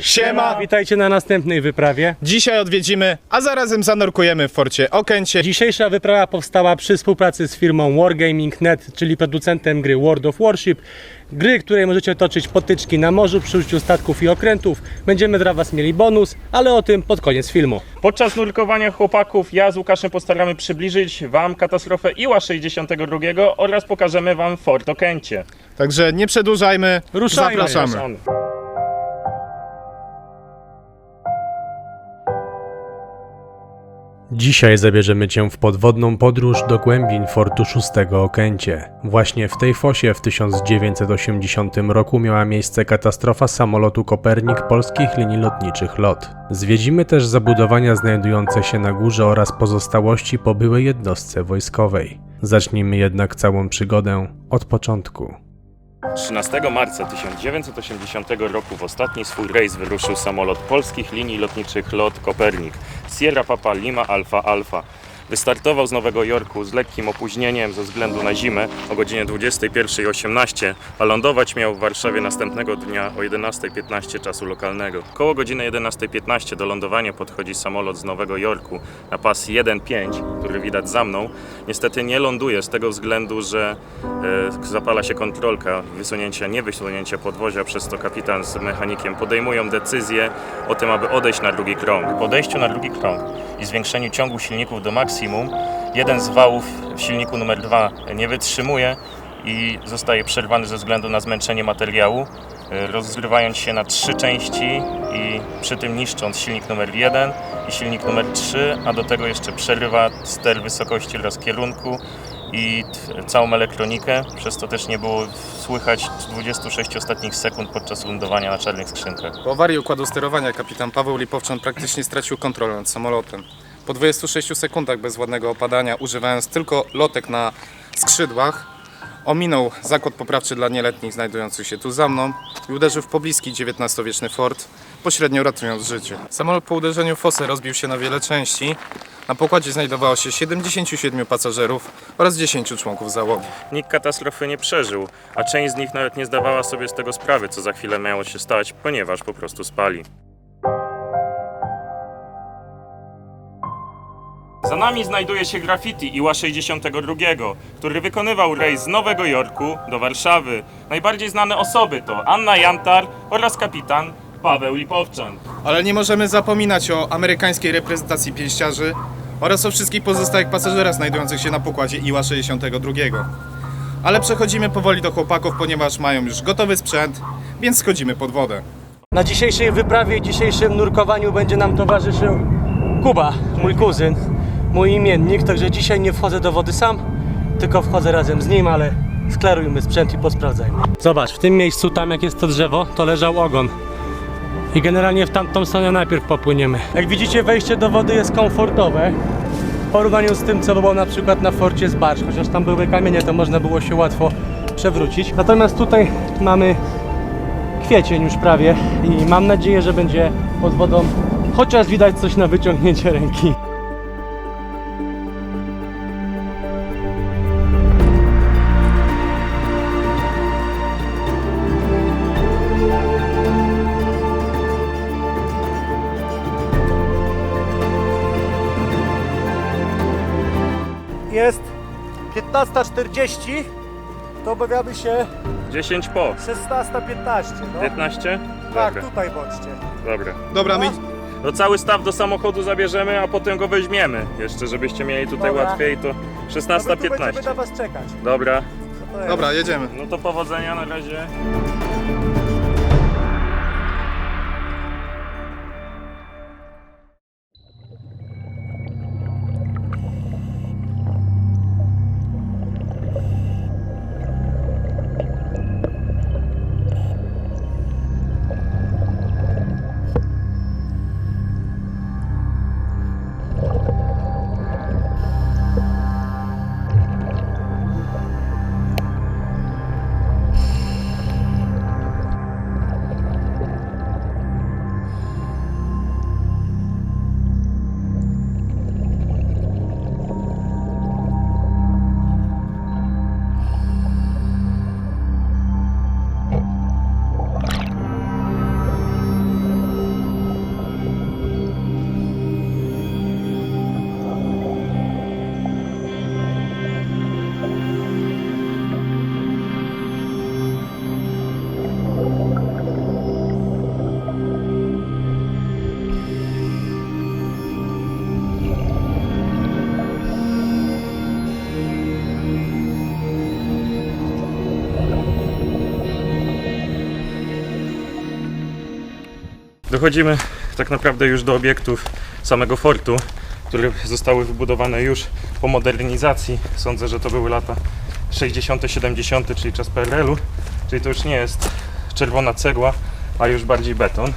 Siema! Witajcie na następnej wyprawie. Dzisiaj odwiedzimy, a zarazem zanurkujemy w Forcie Okęcie. Dzisiejsza wyprawa powstała przy współpracy z firmą Wargaming.net, czyli producentem gry World of Warship. Gry, której możecie toczyć potyczki na morzu przy użyciu statków i okrętów. Będziemy dla Was mieli bonus, ale o tym pod koniec filmu. Podczas nurkowania chłopaków ja z Łukaszem postaramy przybliżyć Wam katastrofę Iła-62 oraz pokażemy Wam Fort Okęcie. Także nie przedłużajmy, Ruszajmy. zapraszamy. Dzisiaj zabierzemy Cię w podwodną podróż do głębin Fortu VI Okęcie. Właśnie w tej fosie w 1980 roku miała miejsce katastrofa samolotu Kopernik Polskich Linii Lotniczych LOT. Zwiedzimy też zabudowania znajdujące się na górze oraz pozostałości po byłej jednostce wojskowej. Zacznijmy jednak całą przygodę od początku. 13 marca 1980 roku w ostatni swój rejs wyruszył samolot Polskich Linii Lotniczych LOT Kopernik Sierra Papa Lima Alfa Alfa. Wystartował z Nowego Jorku z lekkim opóźnieniem ze względu na zimę o godzinie 21:18, a lądować miał w Warszawie następnego dnia o 11:15 czasu lokalnego. Koło godziny 11:15 do lądowania podchodzi samolot z Nowego Jorku na pas 1.5, który widać za mną. Niestety nie ląduje z tego względu, że zapala się kontrolka nie wysunięcia podwozia, przez to kapitan z mechanikiem podejmują decyzję o tym, aby odejść na drugi krąg. Po odejściu na drugi krąg i zwiększeniu ciągu silników do maksimum, jeden z wałów w silniku numer 2 nie wytrzymuje i zostaje przerwany ze względu na zmęczenie materiału, rozrywając się na 3 części i przy tym niszcząc silnik numer 1 i silnik numer 3, a do tego jeszcze przerywa ster wysokości oraz kierunku i całą elektronikę, przez to też nie było słychać 26 ostatnich sekund podczas lądowania na czarnych skrzynkach. Po awarii układu sterowania kapitan Paweł Lipowczan praktycznie stracił kontrolę nad samolotem. Po 26 sekundach bezwładnego opadania, używając tylko lotek na skrzydłach, ominął zakład poprawczy dla nieletnich znajdujący się tu za mną i uderzył w pobliski XIX-wieczny fort, pośrednio ratując życie. Samolot po uderzeniu w fosę rozbił się na wiele części. Na pokładzie znajdowało się 77 pasażerów oraz 10 członków załogi. Nikt katastrofy nie przeżył, a część z nich nawet nie zdawała sobie z tego sprawy, co za chwilę miało się stać, ponieważ po prostu spali. Za nami znajduje się graffiti Iła-62, który wykonywał rejs z Nowego Jorku do Warszawy. Najbardziej znane osoby to Anna Jantar oraz kapitan Paweł Lipowczan. Ale nie możemy zapominać o amerykańskiej reprezentacji pięściarzy oraz o wszystkich pozostałych pasażerach znajdujących się na pokładzie Iła-62. Ale przechodzimy powoli do chłopaków, ponieważ mają już gotowy sprzęt, więc schodzimy pod wodę. Na dzisiejszej wyprawie, dzisiejszym nurkowaniu będzie nam towarzyszył Kuba, mój kuzyn, mój imiennik, także dzisiaj nie wchodzę do wody sam, tylko wchodzę razem z nim, ale sklarujmy sprzęt i posprawdzajmy. Zobacz, w tym miejscu, tam jak jest to drzewo, to leżał ogon. I generalnie w tamtą stronę najpierw popłyniemy. Jak widzicie, wejście do wody jest komfortowe w porównaniu z tym, co było na przykład na forcie z Barcz. Chociaż tam były kamienie, to można było się łatwo przewrócić. Natomiast tutaj mamy kwiecień już prawie i mam nadzieję, że będzie pod wodą chociaż widać coś na wyciągnięcie ręki. Jest 15:40, to obawiamy się 10 po. 16:15. No. 15? Tak, Dobra. tutaj bądźcie. Dobra. Dobra, my No cały staw do samochodu zabierzemy, a potem go weźmiemy. Jeszcze żebyście mieli tutaj Dobra. łatwiej, to My tu będziemy 16:15. na was czekać. Dobra. Co to jest? Dobra, jedziemy. No to powodzenia na razie. Dochodzimy tak naprawdę już do obiektów samego fortu, które zostały wybudowane już po modernizacji. Sądzę, że to były lata 60., 70., czyli czas PRL-u, czyli to już nie jest czerwona cegła, a już bardziej beton.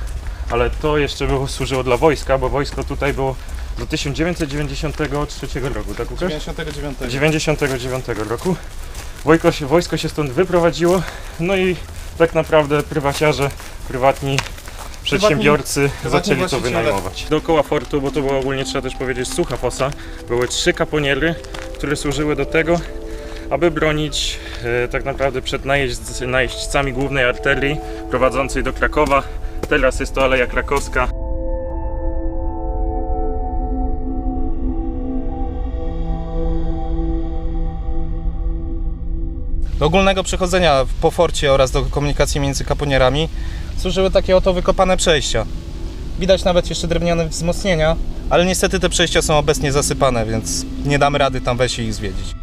Ale to jeszcze służyło dla wojska, bo wojsko tutaj było do 1993 roku, tak Łukasz? 99. 99 roku. Wojsko się stąd wyprowadziło, no i tak naprawdę prywaciarze, prywatni przedsiębiorcy zaczęli to właściciele. wynajmować. Dookoła fortu, bo to była ogólnie, trzeba też powiedzieć, sucha fosa, były 3 kaponiery, które służyły do tego, aby bronić tak naprawdę przed najeźdźcami głównej arterii prowadzącej do Krakowa. Teraz jest to Aleja Krakowska. Do ogólnego przechodzenia po forcie oraz do komunikacji między kaponierami służyły takie oto wykopane przejścia. Widać nawet jeszcze drewniane wzmocnienia, ale niestety te przejścia są obecnie zasypane, więc nie damy rady tam wejść i ich zwiedzić.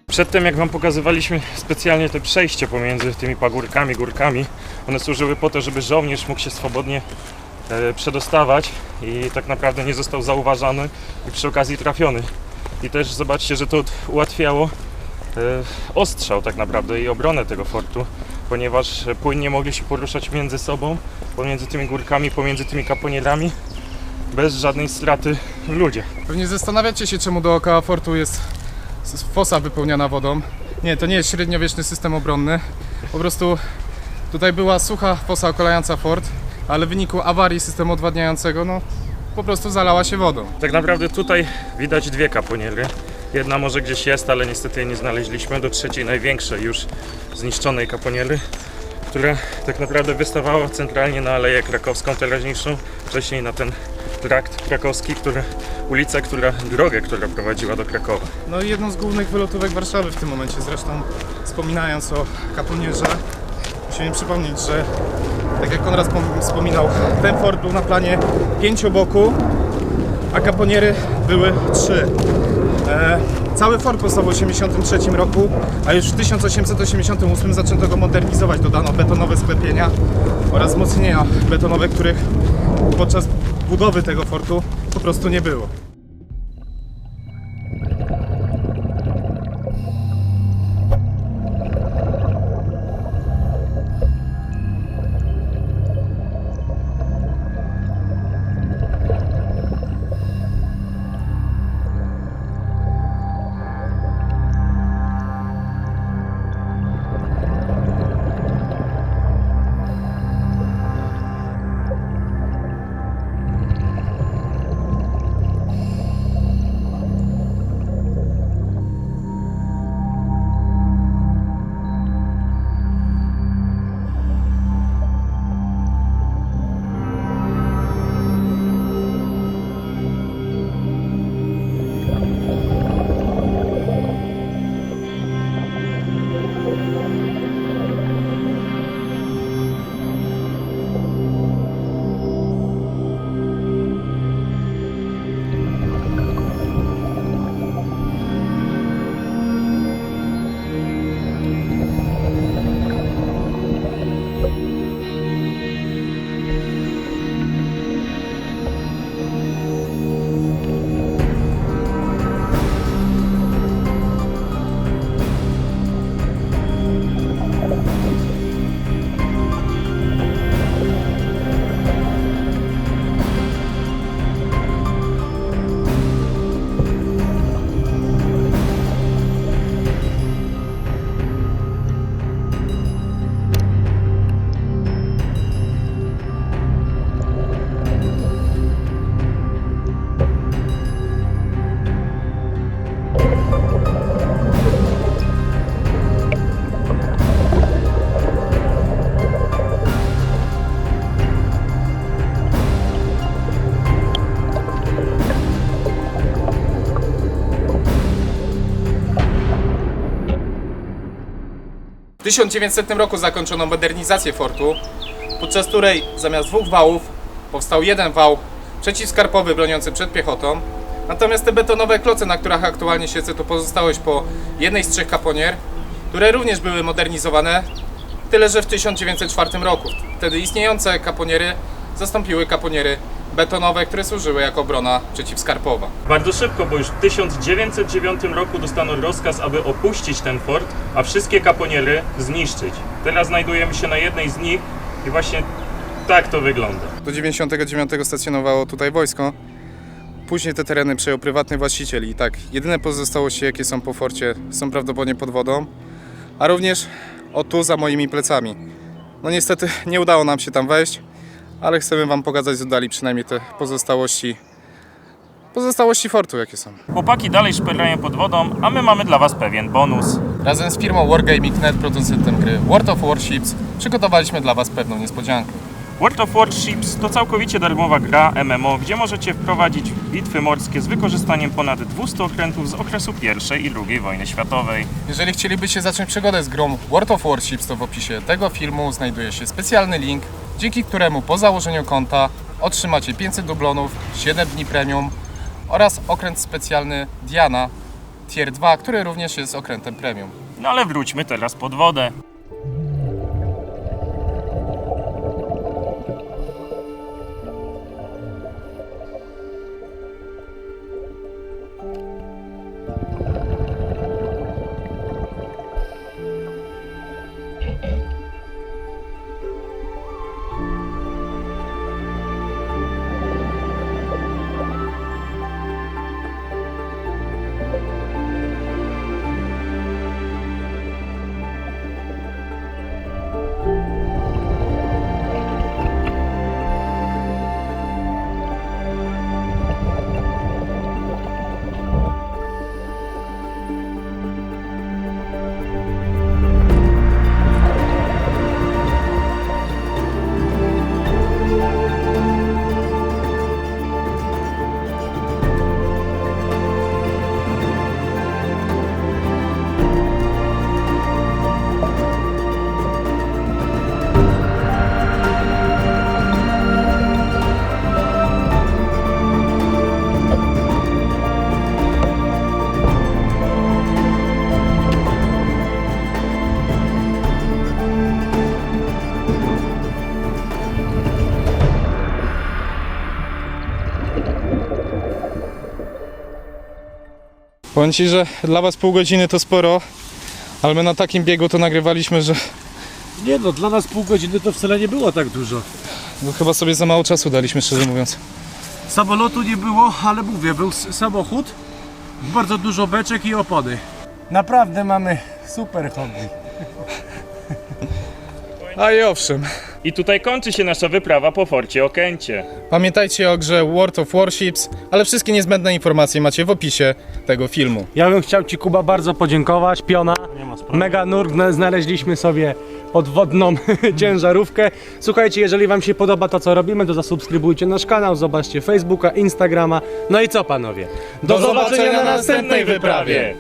Przedtem, jak Wam pokazywaliśmy specjalnie te przejście pomiędzy tymi pagórkami, górkami, one służyły po to, żeby żołnierz mógł się swobodnie przedostawać i tak naprawdę nie został zauważany i przy okazji trafiony. I też zobaczcie, że to ułatwiało ostrzał tak naprawdę i obronę tego fortu, ponieważ płynnie mogli się poruszać między sobą, pomiędzy tymi górkami, pomiędzy tymi kaponierami, bez żadnej straty w ludzie. Pewnie zastanawiacie się, czemu dookoła fortu jest fosa wypełniana wodą. Nie, to nie jest średniowieczny system obronny. Po prostu tutaj była sucha fosa okalająca fort, ale w wyniku awarii systemu odwadniającego, no po prostu zalała się wodą. Tak naprawdę tutaj widać 2 kaponiery. Jedna może gdzieś jest, ale niestety jej nie znaleźliśmy. Do trzeciej, największej już zniszczonej kaponiery, która tak naprawdę wystawała centralnie na Aleję Krakowską teraźniejszą, wcześniej na ten trakt krakowski, drogę, która prowadziła do Krakowa. No i jedną z głównych wylotówek Warszawy w tym momencie. Zresztą wspominając o kaponierze, musimy przypomnieć, że tak jak Konrad wspominał, ten fort był na planie 5-boku, a kaponiery były 3. Cały fort powstał w 1983 roku, a już w 1888 zaczęto go modernizować. Dodano betonowe sklepienia oraz wzmocnienia betonowe, których podczas budowy tego fortu po prostu nie było. W 1900 roku zakończono modernizację fortu, podczas której zamiast 2 wałów powstał 1 wał przeciwskarpowy broniący przed piechotą. Natomiast te betonowe kloce, na których aktualnie siedzę, to pozostałość po jednej z 3 kaponier, które również były modernizowane, tyle że w 1904 roku. Wtedy istniejące kaponiery zastąpiły kaponiery betonowe, które służyły jako obrona przeciwskarpowa. Bardzo szybko, bo już w 1909 roku dostano rozkaz, aby opuścić ten fort, a wszystkie kaponiery zniszczyć. Teraz znajdujemy się na jednej z nich i właśnie tak to wygląda. Do 1999 stacjonowało tutaj wojsko. Później te tereny przejął prywatny właściciel i tak, jedyne pozostałości, jakie są po forcie, są prawdopodobnie pod wodą, a również o tu za moimi plecami. No niestety nie udało nam się tam wejść, ale chcemy wam pokazać z oddali przynajmniej te pozostałości fortu, jakie są. Chłopaki dalej szperają pod wodą, a my mamy dla Was pewien bonus. Razem z firmą Wargaming.net, producentem gry World of Warships, przygotowaliśmy dla was pewną niespodziankę. World of Warships to całkowicie darmowa gra MMO, gdzie możecie wprowadzić bitwy morskie z wykorzystaniem ponad 200 okrętów z okresu I i II wojny światowej. Jeżeli chcielibyście zacząć przygodę z grą World of Warships, to w opisie tego filmu znajduje się specjalny link, dzięki któremu po założeniu konta otrzymacie 500 dublonów, 7 dni premium oraz okręt specjalny Diana Tier 2, który również jest okrętem premium. No ale wróćmy teraz pod wodę. Powiem ci, że dla was pół godziny to sporo, ale my na takim biegu to nagrywaliśmy, że Nie no, dla nas pół godziny to wcale nie było tak dużo. no, chyba sobie za mało czasu daliśmy, szczerze mówiąc. Samolotu nie było, ale mówię, był samochód, bardzo dużo beczek i opony. Naprawdę mamy super hobby. A i owszem. I tutaj kończy się nasza wyprawa po forcie Okęcie. Pamiętajcie o grze World of Warships, ale wszystkie niezbędne informacje macie w opisie tego filmu. Ja bym chciał Ci, Kuba, bardzo podziękować. Piona, mega nurt, znaleźliśmy sobie podwodną ciężarówkę. Słuchajcie, jeżeli Wam się podoba to, co robimy, to zasubskrybujcie nasz kanał, zobaczcie Facebooka, Instagrama. No i co, panowie? Do zobaczenia na następnej wyprawie!